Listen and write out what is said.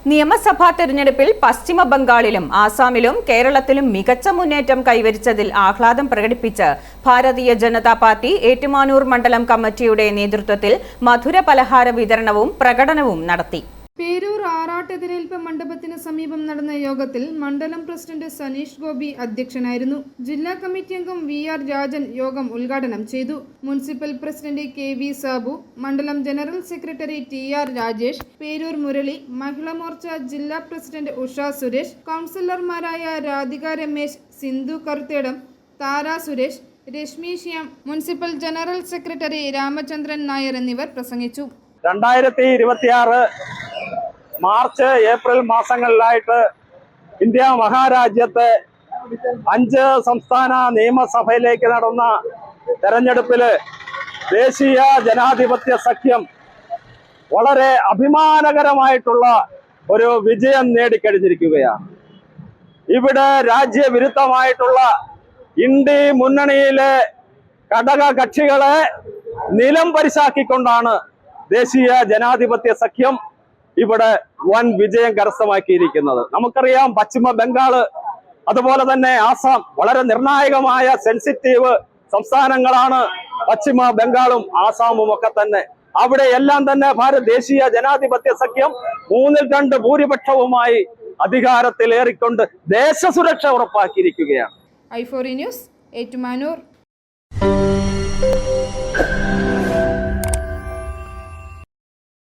നിയമസഭാ തെരഞ്ഞെടുപ്പിൽ പശ്ചിമ ബംഗാളിലും ആസാമിലും കേരളത്തിലും മികച്ച മുന്നേറ്റം കൈവരിച്ചതിൽ ആഹ്ലാദം പ്രകടിപ്പിച്ച് ഭാരതീയ ജനതാ പാർട്ടി ഏറ്റുമാനൂർ മണ്ഡലം കമ്മിറ്റിയുടെ നേതൃത്വത്തിൽ മധുര പലഹാര വിതരണവും പ്രകടനവും നടത്തി. പേരൂർ ആറാട്ടെതിരേൽപ്പ് മണ്ഡപത്തിന് സമീപം നടന്ന യോഗത്തിൽ മണ്ഡലം പ്രസിഡന്റ് സനീഷ് ഗോപി അധ്യക്ഷനായിരുന്നു. ജില്ലാ കമ്മിറ്റി അംഗം VR രാജൻ യോഗം ഉദ്ഘാടനം ചെയ്തു. മുനിസിപ്പൽ പ്രസിഡന്റ് KV സാബു, മണ്ഡലം general secretary TR Rajesh, Perur Murali, Mahila Morcha ജില്ലാ പ്രസിഡന്റ് ഉഷ സുരേഷ്, കൗൺസിലർമാരായ Radhika Ramesh, Sindhu Karuthedam, Thara Suresh, Rashmi Shyam, municipal general secretary Ramachandran Nair എന്നിവർ പ്രസംഗിച്ചു. 2026 മാർച്ച് ഏപ്രിൽ മാസങ്ങളിലായിട്ട് ഇന്ത്യ മഹാരാജ്യത്തെ 5 സംസ്ഥാന നിയമസഭയിലേക്ക് നടന്ന തെരഞ്ഞെടുപ്പിൽ ദേശീയ ജനാധിപത്യ സഖ്യം വളരെ അഭിമാനകരമായിട്ടുള്ള ഒരു വിജയം നേടിക്കഴിഞ്ഞിരിക്കുകയാണ്. ഇവിടെ രാജ്യവിരുദ്ധമായിട്ടുള്ള ഇന്ത്യ മുന്നണിയിലെ ഘടക കക്ഷികളെ നിലം പരിശാക്കിക്കൊണ്ടാണ് ദേശീയ ജനാധിപത്യ സഖ്യം ഇവിടെ വൻ വിജയം കരസ്ഥമാക്കിയിരിക്കുന്നത്. നമുക്കറിയാം, പശ്ചിമ ബംഗാള് അതുപോലെ തന്നെ ആസാം വളരെ നിർണായകമായ സെൻസിറ്റീവ് സംസ്ഥാനങ്ങളാണ് പശ്ചിമ ബംഗാളും ആസാമും ഒക്കെ തന്നെ. അവിടെ എല്ലാം തന്നെ ദേശീയ ജനാധിപത്യ സഖ്യം 3-2 ഭൂരിപക്ഷവുമായി അധികാരത്തിലേറിക്കൊണ്ട് ദേശസുരക്ഷ ഉറപ്പാക്കിയിരിക്കുകയാണ്. i4 news, Ettumanoor.